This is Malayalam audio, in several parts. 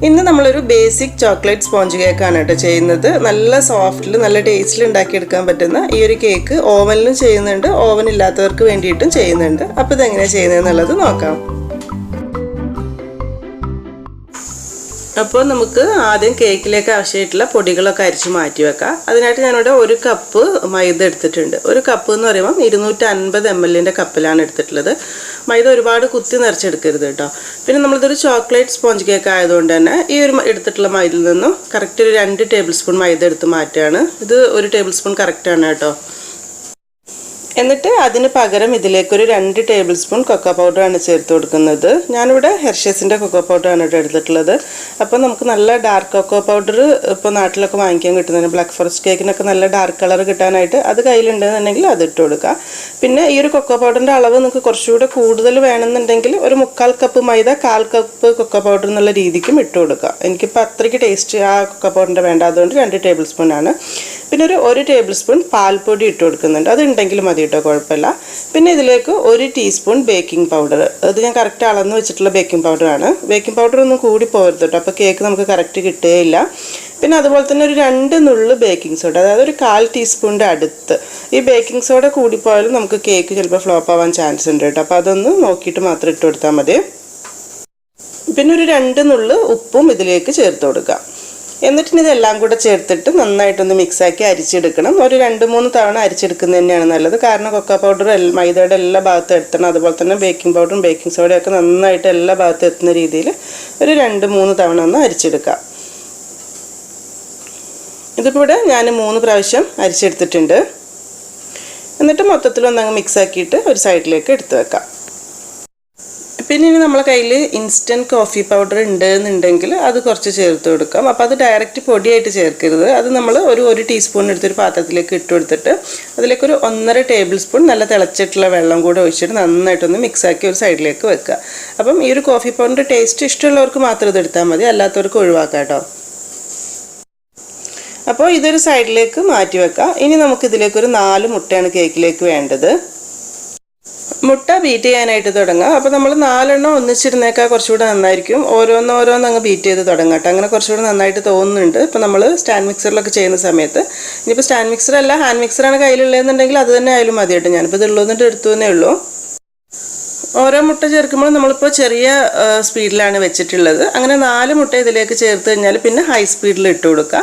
ഇന്ന് നമ്മളൊരു ബേസിക് ചോക്ലേറ്റ് സ്പോഞ്ച് കേക്കാണ് കേട്ടോ ചെയ്യുന്നത്. നല്ല സോഫ്റ്റിൽ നല്ല ടേസ്റ്റിൽ ഉണ്ടാക്കിയെടുക്കാൻ പറ്റുന്ന ഈ ഒരു കേക്ക് ഓവനിലും ചെയ്യുന്നുണ്ട്, ഓവൻ ഇല്ലാത്തവർക്ക് വേണ്ടിയിട്ടും ചെയ്യുന്നുണ്ട്. അപ്പോൾ ഇതെങ്ങനെയാണ് ചെയ്യുന്നതെന്നുള്ളത് നോക്കാം. അപ്പോൾ നമുക്ക് ആദ്യം കേക്കിലേക്ക് ആവശ്യമായിട്ടുള്ള പൊടികളൊക്കെ അരിച്ച് മാറ്റി വെക്കാം. അതിനായിട്ട് ഞാനിവിടെ 1 കപ്പ് മൈദ എടുത്തിട്ടുണ്ട്. 1 കപ്പ് എന്ന് പറയുമ്പോൾ 250 ml കപ്പിലാണ് എടുത്തിട്ടുള്ളത്. മൈദ ഒരുപാട് കുത്തി നിറച്ചെടുക്കരുത് കേട്ടോ. പിന്നെ നമ്മളിതൊരു ചോക്ലേറ്റ് സ്പോഞ്ച് കേക്ക് ആയതുകൊണ്ട് തന്നെ ഈ ഒരു എടുത്തിട്ടുള്ള മൈദയിൽ നിന്നും കറക്റ്റ് ഒരു 2 ടേബിൾ സ്പൂൺ മൈദ എടുത്ത് മാറ്റുകയാണ്. ഇത് 1 ടേബിൾ സ്പൂൺ കറക്റ്റാണ് കേട്ടോ. എന്നിട്ട് അതിന് പകരം ഇതിലേക്കൊരു 2 ടേബിൾ സ്പൂൺ കൊക്കോ പൗഡറാണ് ചേർത്ത് കൊടുക്കുന്നത്. ഞാനിവിടെ ഹെർഷേസിൻ്റെ കൊക്കോ പൗഡറാണ് ഇവിടെ എടുത്തിട്ടുള്ളത്. അപ്പോൾ നമുക്ക് നല്ല ഡാർക്ക് കൊക്കോ പൗഡർ ഇപ്പോൾ നാട്ടിലൊക്കെ വാങ്ങിക്കാൻ കിട്ടുന്നതിന് ബ്ലാക്ക് ഫോറസ്റ്റ് കേക്കിനൊക്കെ നല്ല ഡാർക്ക് കളർ കിട്ടാനായിട്ട് അത് കയ്യിലുണ്ടെന്നുണ്ടെങ്കിൽ അത് ഇട്ട് കൊടുക്കുക. പിന്നെ ഈ ഒരു കൊക്കോ പൗഡറിൻ്റെ അളവ് നിങ്ങൾക്ക് കുറച്ചുകൂടെ കൂടുതൽ വേണമെന്നുണ്ടെങ്കിൽ ഒരു 3/4 കപ്പ് മൈദ 1/4 കപ്പ് കൊക്കോ പൗഡർ എന്നുള്ള രീതിക്കും ഇട്ട് കൊടുക്കുക. എനിക്കിപ്പോൾ അത്രയ്ക്ക് ടേസ്റ്റ് ആ കൊക്കോ പൗഡറിൻ്റെ വേണ്ട, അതുകൊണ്ട് 2 ടേബിൾ സ്പൂണാണ്. പിന്നെ ഒരു 1 ടേബിൾ സ്പൂൺ പാൽപ്പൊടി ഇട്ട് കൊടുക്കുന്നുണ്ട്. അത് ഉണ്ടെങ്കിൽ മതി കേട്ടോ, കുഴപ്പമില്ല. പിന്നെ ഇതിലേക്ക് 1 ടീസ്പൂൺ ബേക്കിംഗ് പൗഡർ. അത് ഞാൻ കറക്റ്റ് അളന്ന് വെച്ചിട്ടുള്ള ബേക്കിംഗ് പൗഡറാണ്. ബേക്കിംഗ് പൗഡർ ഒന്നും കൂടി പോകരുത് കേട്ടോ, അപ്പോൾ കേക്ക് നമുക്ക് കറക്റ്റ് കിട്ടുകയില്ല. പിന്നെ അതുപോലെ തന്നെ ഒരു 2 നുള്ള് ബേക്കിംഗ് സോഡ, അതായത് ഒരു 1/4 ടീസ്പൂണിൻ്റെ അടുത്ത്. ഈ ബേക്കിംഗ് സോഡ കൂടിപ്പോയാലും നമുക്ക് കേക്ക് ചിലപ്പോൾ ഫ്ലോപ്പ് ആവാൻ ചാൻസ് ഉണ്ട് കേട്ടോ, അപ്പോൾ അതൊന്ന് നോക്കിയിട്ട് മാത്രം ഇട്ട് കൊടുത്താൽ മതി. പിന്നെ ഒരു 2 നുള്ള് ഉപ്പും ഇതിലേക്ക് ചേർത്ത് കൊടുക്കാം. എന്നിട്ട് ഇതെല്ലാം കൂടെ ചേർത്തിട്ട് നന്നായിട്ടൊന്ന് മിക്സാക്കി അരിച്ചെടുക്കണം. ഒരു 2-3 തവണ അരിച്ചെടുക്കുന്നത് തന്നെയാണ് നല്ലത്. കാരണം കൊക്കോ പൗഡർ മൈദയുടെ എല്ലാ ഭാഗത്തും എത്തണം. അതുപോലെ തന്നെ ബേക്കിംഗ് പൗഡറും ബേക്കിംഗ് സോഡയൊക്കെ നന്നായിട്ട് എല്ലാ ഭാഗത്തും എത്തുന്ന രീതിയിൽ ഒരു 2-3 തവണ ഒന്ന് അരിച്ചെടുക്കാം. ഇതിപ്പോൾ ഇവിടെ ഞാൻ 3 പ്രാവശ്യം അരിച്ചെടുത്തിട്ടുണ്ട്. എന്നിട്ട് മൊത്തത്തിലൊന്നങ്ങ് മിക്സാക്കിയിട്ട് ഒരു സൈഡിലേക്ക് എടുത്ത് വെക്കാം. പിന്നെ ഇനി നമ്മളെ കയ്യിൽ ഇൻസ്റ്റൻറ്റ് കോഫി പൗഡർ ഉണ്ടെന്നുണ്ടെങ്കിൽ അത് കുറച്ച് ചേർത്ത് കൊടുക്കാം. അപ്പോൾ അത് ഡയറക്റ്റ് പൊടിയായിട്ട് ചേർക്കരുത്. അത് നമ്മൾ ഒരു ടീസ്പൂൺ എടുത്തൊരു പാത്രത്തിലേക്ക് ഇട്ട് കൊടുത്തിട്ട് അതിലേക്കൊരു 1.5 ടേബിൾ സ്പൂൺ നല്ല തിളച്ചിട്ടുള്ള വെള്ളം കൂടെ ഒഴിച്ചിട്ട് നന്നായിട്ടൊന്ന് മിക്സാക്കി ഒരു സൈഡിലേക്ക് വെക്കുക. അപ്പം ഈ ഒരു കോഫി പൗഡറിൻ്റെ ടേസ്റ്റ് ഇഷ്ടമുള്ളവർക്ക് മാത്രം ഇത് എടുത്താൽ മതി, അല്ലാത്തവർക്ക് ഒഴിവാക്കാം കേട്ടോ. അപ്പോൾ ഇതൊരു സൈഡിലേക്ക് മാറ്റി വെക്കാം. ഇനി നമുക്കിതിലേക്കൊരു 4 മുട്ടയാണ് കേക്കിലേക്ക് വേണ്ടത്. മുട്ട ബീറ്റ് ചെയ്യാനായിട്ട് തുടങ്ങാം. അപ്പോൾ നമ്മൾ 4 എണ്ണം ഒന്നിച്ചിരുന്നേക്കാൾ കുറച്ചുകൂടെ നന്നായിരിക്കും. ഓരോന്നോരോന്ന് അങ്ങ് ബീറ്റ് ചെയ്ത് തുടങ്ങാം. അങ്ങനെ കുറച്ചുകൂടെ നന്നായിട്ട് തോന്നുന്നുണ്ട്. ഇപ്പോൾ നമ്മൾ സ്റ്റാൻഡ് മിക്സറിലൊക്കെ ചെയ്യുന്ന സമയത്ത്, ഇനിയിപ്പോൾ സ്റ്റാൻഡ് മിക്സറല്ല ഹാൻഡ് മിക്സറാണ് കയ്യിലുള്ളതെന്നുണ്ടെങ്കിൽ അത് തന്നെ ആയാലും മതി കേട്ടോ. ഞാനിപ്പോൾ ഇത് ഉള്ളതെന്നിട്ട് എടുത്തു എന്നേ ഉള്ളൂ. ഓരോ മുട്ട ചേർക്കുമ്പോൾ നമ്മളിപ്പോൾ ചെറിയ സ്പീഡിലാണ് വെച്ചിട്ടുള്ളത്. അങ്ങനെ 4 മുട്ട ഇതിലേക്ക് ചേർത്ത് കഴിഞ്ഞാൽ പിന്നെ ഹൈ സ്പീഡിൽ ഇട്ട് കൊടുക്കുക.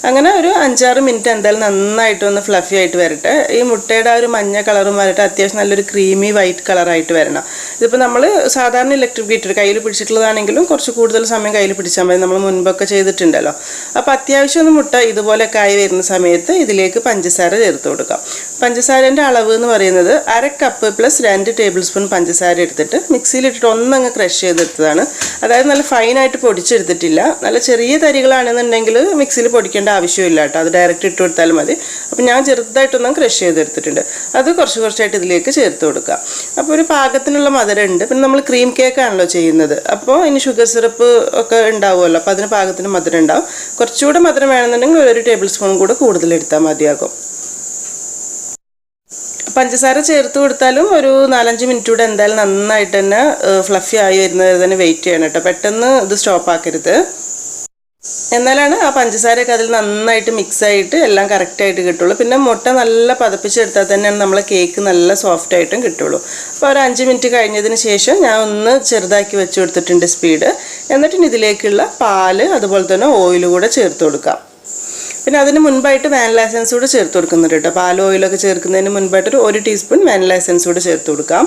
അങ്ങനെ ഒരു 5-6 മിനിറ്റ് എന്തായാലും നന്നായിട്ടൊന്ന് ഫ്ലഫി ആയിട്ട് വരട്ടെ. ഈ മുട്ടയുടെ ആ ഒരു മഞ്ഞ കളറും വരട്ടെ, അത്യാവശ്യം നല്ലൊരു ക്രീമി വൈറ്റ് കളറായിട്ട് വരണം. ഇതിപ്പോൾ നമ്മൾ സാധാരണ ഇലക്ട്രിക് ബീറ്റർ കയ്യിൽ പിടിച്ചിട്ടുള്ളതാണെങ്കിലും കുറച്ച് കൂടുതൽ സമയം കയ്യിൽ പിടിച്ചാൽ മതി, നമ്മൾ മുൻപൊക്കെ ചെയ്തിട്ടുണ്ടല്ലോ. അപ്പോൾ അത്യാവശ്യം ഒന്ന് മുട്ട ഇതുപോലെയൊക്കെ ആയി വരുന്ന സമയത്ത് ഇതിലേക്ക് പഞ്ചസാര ചേർത്ത് കൊടുക്കാം. പഞ്ചസാരേൻ്റെ അളവ് എന്ന് പറയുന്നത് 1/2 കപ്പ് പ്ലസ് 2 ടേബിൾ സ്പൂൺ പഞ്ചസാര എടുത്തിട്ട് മിക്സിയിലിട്ടിട്ട് ഒന്നങ്ങ് ക്രഷ് ചെയ്തെടുത്തതാണ്. അതായത് നല്ല ഫൈനായിട്ട് പൊടിച്ചെടുത്തിട്ടില്ല. നല്ല ചെറിയ തരികളാണെന്നുണ്ടെങ്കിൽ മിക്സിയിൽ പൊടിക്കേണ്ട ആവശ്യമില്ല കേട്ടോ, അത് ഡയറക്റ്റ് ഇട്ട് കൊടുത്താലും മതി. അപ്പോൾ ഞാൻ ചെറുതായിട്ടൊന്നും ക്രഷ് ചെയ്തെടുത്തിട്ടുണ്ട്. അത് കുറച്ചായിട്ട് ഇതിലേക്ക് ചേർത്ത് കൊടുക്കുക. അപ്പോൾ ഒരു പാകത്തിനുള്ള മധുരം ഉണ്ട്. പിന്നെ നമ്മൾ ക്രീം കേക്കാണല്ലോ ചെയ്യുന്നത്, അപ്പോൾ ഇനി ഷുഗർ സിറപ്പ് ഒക്കെ ഉണ്ടാവുമല്ലോ, അപ്പോൾ അതിന് പാകത്തിന് മധുരം ഉണ്ടാവും. കുറച്ചുകൂടെ മധുരം വേണമെന്നുണ്ടെങ്കിൽ 1 ടേബിൾ സ്പൂൺ കൂടെ കൂടുതൽ എടുത്താൽ മതിയാകും. പഞ്ചസാര ചേർത്ത് കൊടുത്താലും ഒരു 4-5 മിനിറ്റ് കൂടെ എന്തായാലും നന്നായിട്ട് തന്നെ ഫ്ലഫി ആയി വരുന്നത് തന്നെ വെയിറ്റ് ചെയ്യണം കേട്ടോ. പെട്ടെന്ന് ഇത് സ്റ്റോപ്പ് ആക്കരുത്. എന്നാലാണ് ആ പഞ്ചസാരയൊക്കെ അതിൽ നന്നായിട്ട് മിക്സായിട്ട് എല്ലാം കറക്റ്റായിട്ട് കിട്ടുള്ളൂ. പിന്നെ മുട്ട നല്ല പതപ്പിച്ചെടുത്താൽ തന്നെയാണ് നമ്മളെ കേക്ക് നല്ല സോഫ്റ്റായിട്ടും കിട്ടുള്ളൂ. അപ്പോൾ ഒരു 5 മിനിറ്റ് കഴിഞ്ഞതിന് ശേഷം ഞാൻ ഒന്ന് ചെറുതാക്കി വെച്ച് കൊടുത്തിട്ടുണ്ട് സ്പീഡ്. എന്നിട്ട് ഇതിലേക്കുള്ള പാല് അതുപോലെ തന്നെ ഓയിൽ കൂടെ ചേർത്ത് കൊടുക്കാം. പിന്നെ അതിന് മുൻപായിട്ട് വാനില എസൻസ് കൂടെ ചേർത്ത് കൊടുക്കുന്നുണ്ട് കേട്ടോ. പാൽ ഓയിലൊക്കെ ചേർക്കുന്നതിന് മുൻപായിട്ടൊരു 1 ടീസ്പൂൺ വാനില എസൻസ് കൂടെ ചേർത്ത് കൊടുക്കാം.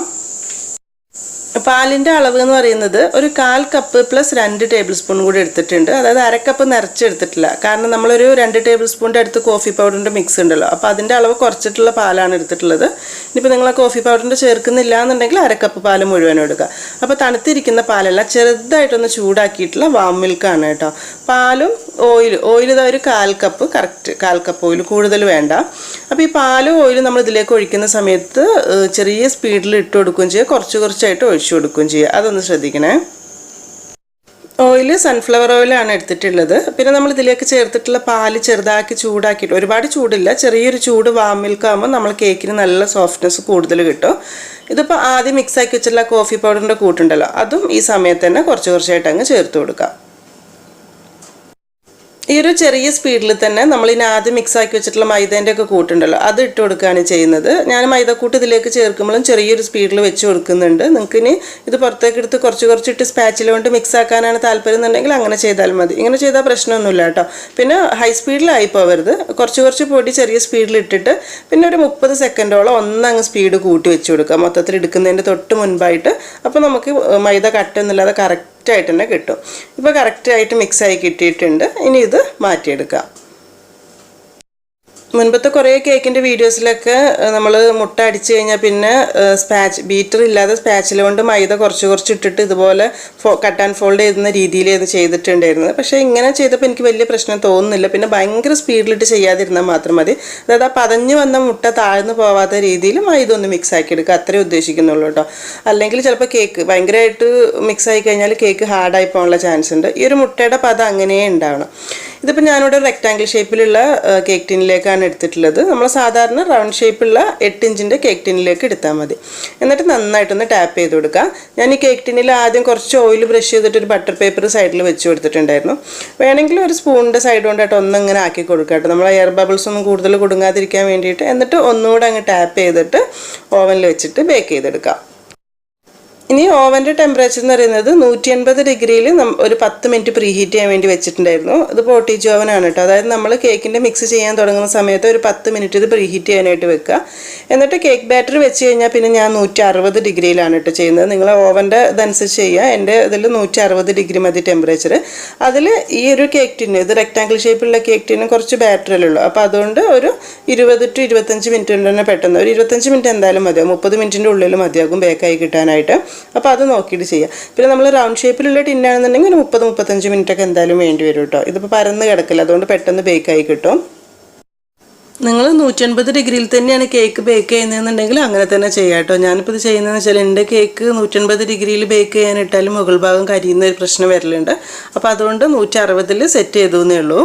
പാലിൻ്റെ അളവ് എന്ന് പറയുന്നത് ഒരു 1/4 കപ്പ് പ്ലസ് 2 ടേബിൾ സ്പൂൺ കൂടി എടുത്തിട്ടുണ്ട്. അതായത് 1/2 കപ്പ് നിറച്ചെടുത്തിട്ടില്ല. കാരണം നമ്മളൊരു 2 ടേബിൾ സ്പൂണിൻ്റെ അടുത്ത് കോഫി പൗഡറിൻ്റെ മിക്സ് ഉണ്ടല്ലോ, അപ്പോൾ അതിൻ്റെ അളവ് കുറച്ചിട്ടുള്ള പാലാണ് എടുത്തിട്ടുള്ളത്. ഇനിയിപ്പോൾ നിങ്ങൾ കോഫി പൗഡറിൻ്റെ ചേർക്കുന്നില്ല എന്നുണ്ടെങ്കിൽ 1/2 കപ്പ് പാൽ മുഴുവനും എടുക്കുക. അപ്പോൾ തണുത്തിരിക്കുന്ന പാലല്ല, ചെറുതായിട്ടൊന്ന് ചൂടാക്കിയിട്ടുള്ള വാം മിൽക്കാണ് കേട്ടോ. പാലും ഓയിൽ ഇതാ ഒരു 1/4 കപ്പ്, കറക്റ്റ് 1/4 കപ്പ് ഓയിൽ, കൂടുതൽ വേണ്ട. അപ്പോൾ ഈ പാലും ഓയിലും നമ്മൾ ഇതിലേക്ക് ഒഴിക്കുന്ന സമയത്ത് ചെറിയ സ്പീഡിൽ ഇട്ട് കൊടുക്കുകയും ചെയ്യുക, കുറച്ചായിട്ട് ഒഴിച്ചു കൊടുക്കുകയും ചെയ്യുക. അതൊന്ന് ശ്രദ്ധിക്കണേ. ഓയിൽ സൺഫ്ലവർ ഓയിലാണ് എടുത്തിട്ടുള്ളത്. പിന്നെ നമ്മൾ ഇതിലേക്ക് ചേർത്തിട്ടുള്ള പാല് ചെറുതാക്കി ചൂടാക്കിയിട്ട്, ഒരുപാട് ചൂടില്ല, ചെറിയൊരു ചൂട് വാം മിൽക്ക് ആകുമ്പോൾ നമ്മൾ കേക്കിന് നല്ല സോഫ്റ്റ്നെസ് കൂടുതൽ കിട്ടും. ഇതിപ്പോൾ ആദ്യം മിക്സാക്കി വെച്ചിട്ടുള്ള കോഫി പൗഡറിൻ്റെ കൂട്ടുണ്ടല്ലോ, അതും ഈ സമയത്ത് തന്നെ കുറച്ചായിട്ട് അങ്ങ് ചേർത്ത് കൊടുക്കാം. ഈ ഒരു ചെറിയ സ്പീഡിൽ തന്നെ നമ്മൾ ഇനി ആദ്യം മിക്സ് ആക്കി വെച്ചിട്ടുള്ള മൈദേൻ്റെ ഒക്കെ കൂട്ടുണ്ടല്ലോ അത് ഇട്ട് കൊടുക്കുകയാണ് ചെയ്യുന്നത്. ഞാൻ മൈദക്കൂട്ട് ഇതിലേക്ക് ചേർക്കുമ്പോഴും ചെറിയൊരു സ്പീഡിൽ വെച്ച് കൊടുക്കുന്നുണ്ട്. നിങ്ങൾക്ക് ഇനി ഇത് പുറത്തേക്ക് എടുത്ത് കുറച്ചിട്ട് സ്പാച്ചിൽ കൊണ്ട് മിക്സ് ആക്കാനാണ് താല്പര്യം എന്നുണ്ടെങ്കിൽ അങ്ങനെ ചെയ്താൽ മതി. ഇങ്ങനെ ചെയ്താൽ പ്രശ്നമൊന്നുമില്ല കേട്ടോ. പിന്നെ ഹൈ സ്പീഡിലായി പോകരുത്. കുറച്ച് പൊടി ചെറിയ സ്പീഡിൽ ഇട്ടിട്ട് പിന്നെ ഒരു 30 സെക്കൻഡോളം ഒന്നങ്ങ് സ്പീഡ് കൂട്ടി വെച്ച് കൊടുക്കുക മൊത്തത്തിൽ എടുക്കുന്നതിൻ്റെ തൊട്ട് മുൻപായിട്ട്. അപ്പോൾ നമുക്ക് മൈദ കട്ടൊന്നുമില്ലാതെ കറക്റ്റായിട്ട് തന്നെ കിട്ടും. ഇപ്പോൾ കറക്റ്റായിട്ട് മിക്സായി കിട്ടിയിട്ടുണ്ട്. ഇനി ഇത് മാറ്റിയെടുക്കാം. മുൻപത്തെ കുറേ കേക്കിൻ്റെ വീഡിയോസിലൊക്കെ നമ്മൾ മുട്ട അടിച്ചു കഴിഞ്ഞാൽ പിന്നെ ബീറ്റർ ഇല്ലാതെ സ്പാച്ചില കൊണ്ട് മൈദ കുറച്ച് ഇട്ടിട്ട് ഇതുപോലെ കട്ട് ആൻഡ് ഫോൾഡ് ചെയ്യുന്ന രീതിയിൽ ഇത് ചെയ്തിട്ടുണ്ടായിരുന്നത്. പക്ഷേ ഇങ്ങനെ ചെയ്തപ്പോൾ എനിക്ക് വലിയ പ്രശ്നം തോന്നുന്നില്ല. പിന്നെ ഭയങ്കര സ്പീഡിലിട്ട് ചെയ്യാതിരുന്നാൽ മാത്രം മതി. അതായത് ആ പതഞ്ഞ് വന്ന മുട്ട താഴ്ന്നു പോവാത്ത രീതിയിൽ മൈദ ഒന്ന് മിക്സ് ആക്കി എടുക്കുക, അത്രേ ഉദ്ദേശിക്കുന്നുള്ളൂ കേട്ടോ. അല്ലെങ്കിൽ ചിലപ്പോൾ കേക്ക് ഭയങ്കരമായിട്ട് മിക്സ് ആയി കഴിഞ്ഞാൽ കേക്ക് ഹാർഡായി പോകാനുള്ള ചാൻസ് ഉണ്ട്. ഈ ഒരു മുട്ടയുടെ പദം അങ്ങനെ ഉണ്ടാവണം. ഇതിപ്പോൾ ഞാനിവിടെ റെക്റ്റാങ്കിൾ ഷേപ്പിലുള്ള കേക്ക് ടിന്നിലേക്കാണ് എടുത്തിട്ടുള്ളത്. നമ്മൾ സാധാരണ റൗണ്ട് ഷേപ്പുള്ള 8 ഇഞ്ചിൻ്റെ കേക്ക് ടിന്നിലേക്ക് എടുത്താൽ മതി. എന്നിട്ട് നന്നായിട്ടൊന്ന് ടാപ്പ് ചെയ്ത് കൊടുക്കുക. ഞാൻ ഈ കേക്ക് ടിന്നിൽ ആദ്യം കുറച്ച് ഓയിൽ ബ്രഷ് ചെയ്തിട്ട് ഒരു ബട്ടർ പേപ്പർ സൈഡിൽ വെച്ച് കൊടുത്തിട്ടുണ്ടായിരുന്നു. വേണമെങ്കിൽ ഒരു സ്പൂണിൻ്റെ സൈഡ് കൊണ്ടായിട്ട് ഒന്നിങ്ങനെ ആക്കി കൊടുക്കുക കേട്ടോ, നമ്മൾ എയർ ബബിൾസ് ഒന്നും കൂടുതൽ കൊടുങ്ങാതിരിക്കാൻ വേണ്ടിയിട്ട്. എന്നിട്ട് ഒന്നുകൂടെ അങ്ങ് ടാപ്പ് ചെയ്തിട്ട് ഓവനിൽ വെച്ചിട്ട് ബേക്ക് ചെയ്തെടുക്കാം. ഇനി ഓവൻ്റെ ടെമ്പറേച്ചർ എന്ന് പറയുന്നത് 180 ഡിഗ്രിയിൽ ഒരു 10 മിനിറ്റ് പ്രീ ഹീറ്റ് ചെയ്യാൻ വേണ്ടി വെച്ചിട്ടുണ്ടായിരുന്നു. ഇത് പോട്ടേജ് ഓവനാണ് കേട്ടോ. അതായത് നമ്മൾ കേക്കിൻ്റെ മിക്സ് ചെയ്യാൻ തുടങ്ങുന്ന സമയത്ത് ഒരു 10 മിനിറ്റ് ഇത് പ്രീ ഹീറ്റ് ചെയ്യാനായിട്ട് വെക്കുക. എന്നിട്ട് കേക്ക് ബാറ്റർ വെച്ച് കഴിഞ്ഞാൽ പിന്നെ ഞാൻ 160 ഡിഗ്രിയിലാണ് കേട്ടോ ചെയ്യുന്നത്. നിങ്ങൾ ഓവൻ്റെ ഇതനുസരിച്ച് ചെയ്യുക. എൻ്റെ ഇതിൽ 160 ഡിഗ്രി മതി ടെമ്പറേച്ചർ. അതിൽ ഈ ഒരു കേക്ക് ടിന്ന്, ഇത് റെക്റ്റാങ്കിൾ ഷേപ്പിലുള്ള കേക്ക് ടിന്ന് കുറച്ച് ബാറ്ററല്ലേ ഉള്ളൂ. അപ്പോൾ അതുകൊണ്ട് ഒരു 20 to 25 മിനിറ്റ് കൊണ്ട് തന്നെ പെട്ടെന്ന് ഒരു 25 മിനിറ്റ് എന്തായാലും മതിയാകും. 30 മിനിറ്റിൻ്റെ ഉള്ളിൽ മതിയാകും ബേക്കായി കിട്ടാനായിട്ട്. അപ്പോൾ അത് നോക്കിയിട്ട് ചെയ്യാം. പിന്നെ നമ്മൾ റൗണ്ട് ഷേപ്പിലുള്ള ടിന്നാണെന്നുണ്ടെങ്കിൽ ഒരു 30-35 മിനിറ്റൊക്കെ എന്തായാലും വേണ്ടി വരും കേട്ടോ. ഇതിപ്പോൾ പരന്ന് കിടക്കില്ല, അതുകൊണ്ട് പെട്ടെന്ന് ബേക്കായി കിട്ടും. നിങ്ങൾ 180 ഡിഗ്രിയിൽ തന്നെയാണ് കേക്ക് ബേക്ക് ചെയ്യുന്നതെന്നുണ്ടെങ്കിൽ അങ്ങനെ തന്നെ ചെയ്യാം കേട്ടോ. ഞാനിപ്പോൾ ഇത് ചെയ്യുന്നതെന്ന് വെച്ചാൽ എൻ്റെ കേക്ക് 180 ഡിഗ്രിയിൽ ബേക്ക് ചെയ്യാനിട്ടാലും മുകൾ ഭാഗം കരിയുന്ന ഒരു പ്രശ്നം വരലുണ്ട്. അപ്പോൾ അതുകൊണ്ട് 160-ൽ സെറ്റ് ചെയ്തേ ഉള്ളൂ.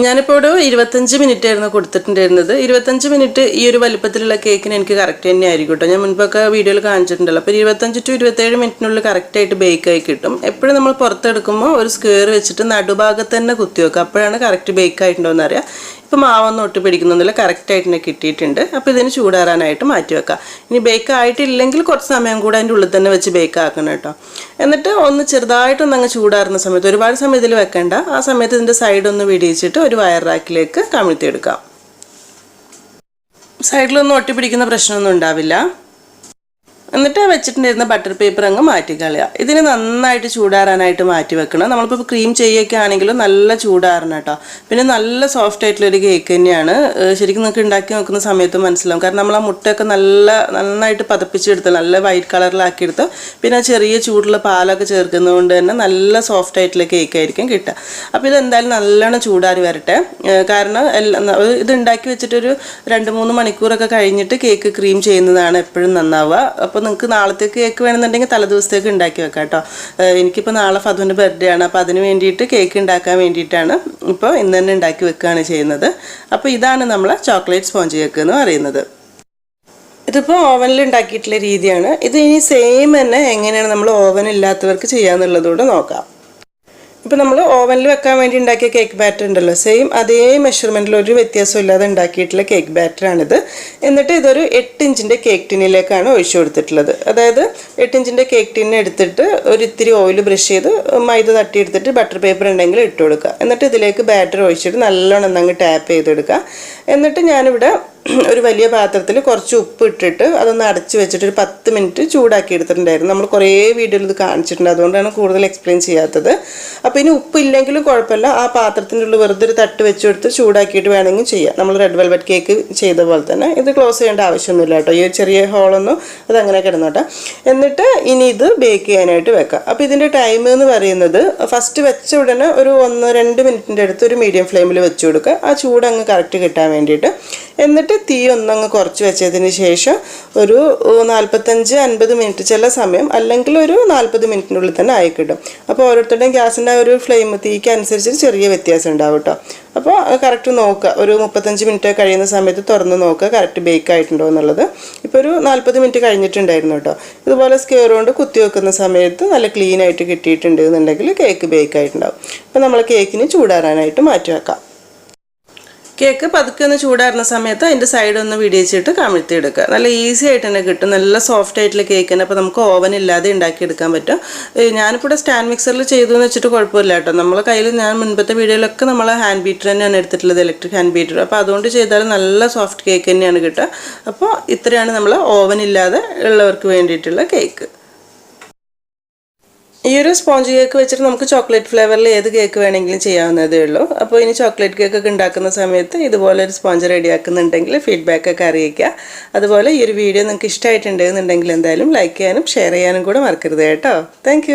ഞാനിപ്പോൾ ഇവിടെ 25 മിനിറ്റ് ആയിരുന്നു കൊടുത്തിട്ടുണ്ടായിരുന്നത്. 25 മിനിറ്റ് ഈ ഒരു വലിപ്പത്തിലുള്ള കേക്കിന് എനിക്ക് കറക്റ്റ് തന്നെ ആയിരിക്കും കേട്ടോ. ഞാൻ മുൻപൊക്കെ വീഡിയോയിൽ കാണിച്ചിട്ടുണ്ടല്ലോ. അപ്പോൾ 25 to 27 മിനിറ്റിനുള്ളിൽ കറക്റ്റായിട്ട് ബേക്കായി കിട്ടും. എപ്പോഴും നമ്മൾ പുറത്തെടുക്കുമ്പോൾ ഒരു സ്ക്വയർ വെച്ചിട്ട് നടുഭാഗത്ത് തന്നെ കുത്തി വെക്കുക. അപ്പോഴാണ് കറക്റ്റ് ബേക്കായിട്ടുണ്ടോയെന്ന് അറിയാം. ഇപ്പോൾ മാവൊന്നും ഒട്ട് പിടിക്കുന്നൊന്നുമില്ല, കറക്റ്റായിട്ട് തന്നെ കിട്ടിയിട്ടുണ്ട്. അപ്പോൾ ഇതിന് ചൂടാറാനായിട്ട് മാറ്റി വെക്കാം. ഇനി ബേക്ക് ആയിട്ടില്ലെങ്കിൽ കുറച്ച് സമയം കൂടെ അതിൻ്റെ ഉള്ളിൽ തന്നെ വെച്ച് ബേക്ക് ആക്കണം കേട്ടോ. എന്നിട്ട് ഒന്ന് ചെറുതായിട്ടൊന്ന് അങ്ങ് ചൂടാറുന്ന സമയത്ത്, ഒരുപാട് സമയം ഇതിൽ വെക്കേണ്ട, ആ സമയത്ത് ഇതിൻ്റെ സൈഡൊന്ന് വിടിയിച്ചിട്ട് ഒരു വയർ റാക്കിലേക്ക് കമിഴ്ത്തിയെടുക്കാം. സൈഡിലൊന്നും ഒട്ടി പിടിക്കുന്ന പ്രശ്നമൊന്നും ഉണ്ടാവില്ല. എന്നിട്ട് വെച്ചിട്ടുണ്ടായിരുന്ന ബട്ടർ പേപ്പർ അങ്ങ് മാറ്റിക്കളയുക. ഇതിന് നന്നായിട്ട് ചൂടാറാനായിട്ട് മാറ്റി വെക്കണം. നമ്മളിപ്പോൾ ക്രീം ചെയ്യുകയൊക്കെ ആണെങ്കിലും നല്ല ചൂടാറണം കേട്ടോ. പിന്നെ നല്ല സോഫ്റ്റ് ആയിട്ടുള്ളൊരു കേക്ക് തന്നെയാണ്. ശരിക്കും നിങ്ങൾക്ക് ഉണ്ടാക്കി നോക്കുന്ന സമയത്ത് മനസ്സിലാവും. കാരണം നമ്മൾ ആ മുട്ടയൊക്കെ നന്നായിട്ട് പതപ്പിച്ചെടുത്ത് നല്ല വൈറ്റ് കളറിലാക്കിയെടുത്ത് പിന്നെ ചെറിയ ചൂടുള്ള പാലൊക്കെ ചേർക്കുന്നതുകൊണ്ട് തന്നെ നല്ല സോഫ്റ്റ് ആയിട്ടുള്ള കേക്ക് ആയിരിക്കും കിട്ടുക. അപ്പോൾ ഇതെന്തായാലും നല്ലോണം ചൂടാറി വരട്ടെ. കാരണം ഇത് ഉണ്ടാക്കി വെച്ചിട്ടൊരു 2-3 മണിക്കൂറൊക്കെ കഴിഞ്ഞിട്ട് കേക്ക് ക്രീം ചെയ്യുന്നതാണ് എപ്പോഴും നന്നാവുക. അപ്പോൾ നിങ്ങൾക്ക് നാളത്തേക്ക് കേക്ക് വേണമെന്നുണ്ടെങ്കിൽ തലേദിവസത്തേക്ക് ഉണ്ടാക്കി വെക്കാം കേട്ടോ. എനിക്കിപ്പോൾ നാളെ ഫതുവിൻ്റെ ബർത്ത്ഡേ ആണ്. അപ്പോൾ അതിന് വേണ്ടിയിട്ട് കേക്ക് ഉണ്ടാക്കാൻ വേണ്ടിയിട്ടാണ് ഇപ്പോൾ ഇന്ന് തന്നെ ഉണ്ടാക്കി വെക്കുകയാണ് ചെയ്യുന്നത്. അപ്പോൾ ഇതാണ് നമ്മളെ ചോക്ലേറ്റ് സ്പോഞ്ച് കേക്ക് എന്ന് പറയുന്നത്. ഇതിപ്പോൾ ഓവനിൽ ഉണ്ടാക്കിയിട്ടുള്ള രീതിയാണ്. ഇത് ഇനി സെയിം തന്നെ എങ്ങനെയാണ് നമ്മൾ ഓവൻ ഇല്ലാത്തവർക്ക് ചെയ്യാന്നുള്ളതുകൂടെ നോക്കാം. ഇപ്പോൾ നമ്മൾ ഓവനിൽ വെക്കാൻ വേണ്ടി ഉണ്ടാക്കിയ കേക്ക് ബാറ്റർ ഉണ്ടല്ലോ, സെയിം അതേ മെഷർമെൻറ്റിൽ ഒരു വ്യത്യാസം ഇല്ലാതെ ഉണ്ടാക്കിയിട്ടുള്ള കേക്ക് ബാറ്ററാണിത്. എന്നിട്ട് ഇതൊരു 8 ഇഞ്ചിൻ്റെ കേക്ക് ടിന്നിലേക്കാണ് ഒഴിച്ചു കൊടുത്തിട്ടുള്ളത്. അതായത് 8 ഇഞ്ചിൻ്റെ കേക്ക് ടിന്ന് എടുത്തിട്ട് ഒരു ഇത്തിരി ഓയിൽ ബ്രഷ് ചെയ്ത് മൈദ തട്ടിയെടുത്തിട്ട് ബട്ടർ പേപ്പർ ഉണ്ടെങ്കിൽ ഇട്ട് കൊടുക്കുക. എന്നിട്ട് ഇതിലേക്ക് ബാറ്റർ ഒഴിച്ചിട്ട് നല്ലോണം ഒന്നങ്ങ് ടാപ്പ് ചെയ്തെടുക്കുക. എന്നിട്ട് ഞാനിവിടെ ഒരു വലിയ പാത്രത്തിൽ കുറച്ച് ഉപ്പ് ഇട്ടിട്ട് അതൊന്ന് അടച്ച് വെച്ചിട്ട് ഒരു 10 മിനിറ്റ് ചൂടാക്കി എടുത്തിട്ടുണ്ടായിരുന്നു. നമ്മൾ കുറേ വീഡിയോയിൽ ഇത് കാണിച്ചിട്ടുണ്ട്, അതുകൊണ്ടാണ് കൂടുതൽ എക്സ്പ്ലെയിൻ ചെയ്യാത്തത്. അപ്പോൾ ഇനി ഉപ്പില്ലെങ്കിലും കുഴപ്പമില്ല, ആ പാത്രത്തിൻ്റെ ഉള്ളിൽ വെറുതെ ഒരു തട്ട് വെച്ച് കൊടുത്ത് ചൂടാക്കിയിട്ട് വേണമെങ്കിൽ ചെയ്യാം. നമ്മൾ റെഡ് വെൽവെറ്റ് കേക്ക് ചെയ്ത പോലെ തന്നെ. ഇത് ക്ലോസ് ചെയ്യേണ്ട ആവശ്യമൊന്നുമില്ല കേട്ടോ. ഈ ചെറിയ ഹോളൊന്നും അതങ്ങനെ കിടന്നോട്ടെ. എന്നിട്ട് ഇനി ഇത് ബേക്ക് ചെയ്യാനായിട്ട് വെക്കാം. അപ്പോൾ ഇതിൻ്റെ ടൈം എന്ന് പറയുന്നത് ഫസ്റ്റ് വെച്ച ഉടനെ ഒരു 1-2 മിനിറ്റിൻ്റെ അടുത്ത് ഒരു മീഡിയം ഫ്ലെയിമിൽ വെച്ച് കൊടുക്കുക. ആ ചൂട് അങ്ങ് കറക്റ്റ് കിട്ടാൻ വേണ്ടിയിട്ട്. എന്നിട്ട് തീ ഒന്നങ്ങ് കുറച്ച് വെച്ചതിന് ശേഷം ഒരു 45-50 മിനിറ്റ് ചില സമയം, അല്ലെങ്കിൽ ഒരു 40 മിനിറ്റിനുള്ളിൽ തന്നെ ആയി കിട്ടും. അപ്പോൾ ഓരോരുത്തരുടെയും ഗ്യാസിൻ്റെ ഒരു ഫ്ലെയിം തീക്ക് അനുസരിച്ച് ചെറിയ വ്യത്യാസം ഉണ്ടാവും കേട്ടോ. അപ്പോൾ കറക്റ്റ് നോക്കുക, ഒരു 35 മിനിറ്റ് കഴിയുന്ന സമയത്ത് തുറന്ന് നോക്കുക കറക്റ്റ് ബേക്ക് ആയിട്ടുണ്ടോ എന്നുള്ളത്. ഇപ്പോൾ ഒരു 40 മിനിറ്റ് കഴിഞ്ഞിട്ടുണ്ടായിരുന്നു കേട്ടോ. ഇതുപോലെ സ്ക്വയർ കൊണ്ട് കുത്തി വെക്കുന്ന സമയത്ത് നല്ല ക്ലീൻ ആയിട്ട് കിട്ടിയിട്ടുണ്ട് എന്നുണ്ടെങ്കിൽ കേക്ക് ബേക്ക് ആയിട്ടുണ്ടാവും. അപ്പോൾ നമ്മൾ കേക്കിന് ചൂടാറാനായിട്ട് മാറ്റി വെക്കാം. കേക്ക് പതുക്കെ ഒന്ന് ചൂടാറുന്ന സമയത്ത് അതിൻ്റെ സൈഡ് ഒന്ന് വിടിയിച്ചിട്ട് കമിഴ്ത്തി എടുക്കുക. നല്ല ഈസി ആയിട്ട് തന്നെ കിട്ടും, നല്ല സോഫ്റ്റ് ആയിട്ടുള്ള കേക്ക് തന്നെ. അപ്പോൾ നമുക്ക് ഓവൻ ഇല്ലാതെ ഉണ്ടാക്കിയെടുക്കാൻ പറ്റും. ഞാനിപ്പോൾ ഇവിടെ സ്റ്റാൻഡ് മിക്സറിൽ ചെയ്തു എന്ന് വെച്ചിട്ട് കുഴപ്പമില്ല കേട്ടോ. നമ്മളെ കയ്യിൽ ഞാൻ മുൻപത്തെ വീഡിയോയിലൊക്കെ നമ്മൾ ഹാൻഡ് ബീറ്റർ തന്നെയാണ് എടുത്തിട്ടുള്ളത്, ഇലക്ട്രിക് ഹാൻഡ് ബീറ്റർ. അപ്പോൾ അതുകൊണ്ട് ചെയ്താൽ നല്ല സോഫ്റ്റ് കേക്ക് തന്നെയാണ് കിട്ടുക. അപ്പോൾ ഇത്രയാണ് നമ്മൾ ഓവൻ ഇല്ലാതെ ഉള്ളവർക്ക് വേണ്ടിയിട്ടുള്ള കേക്ക്. ഈ ഒരു സ്പോഞ്ച് കേക്ക് വെച്ചിട്ട് നമുക്ക് ചോക്ലേറ്റ് ഫ്ലേവറിൽ ഏത് കേക്ക് വേണമെങ്കിലും ചെയ്യാവുന്നതേ ഉള്ളൂ. അപ്പോൾ ഇനി ചോക്ലേറ്റ് കേക്കൊക്കെ ഉണ്ടാക്കുന്ന സമയത്ത് ഇതുപോലെ ഒരു സ്പോഞ്ച് റെഡിയാക്കുന്നുണ്ടെങ്കിൽ ഫീഡ്ബാക്കൊക്കെ അറിയിക്കുക. അതുപോലെ ഈ ഒരു വീഡിയോ നിങ്ങൾക്ക് ഇഷ്ടമായിട്ടുണ്ടെന്നുണ്ടെങ്കിൽ എന്തായാലും ലൈക്ക് ചെയ്യാനും ഷെയർ ചെയ്യാനും കൂടെ മറക്കരുത് കേട്ടോ. താങ്ക്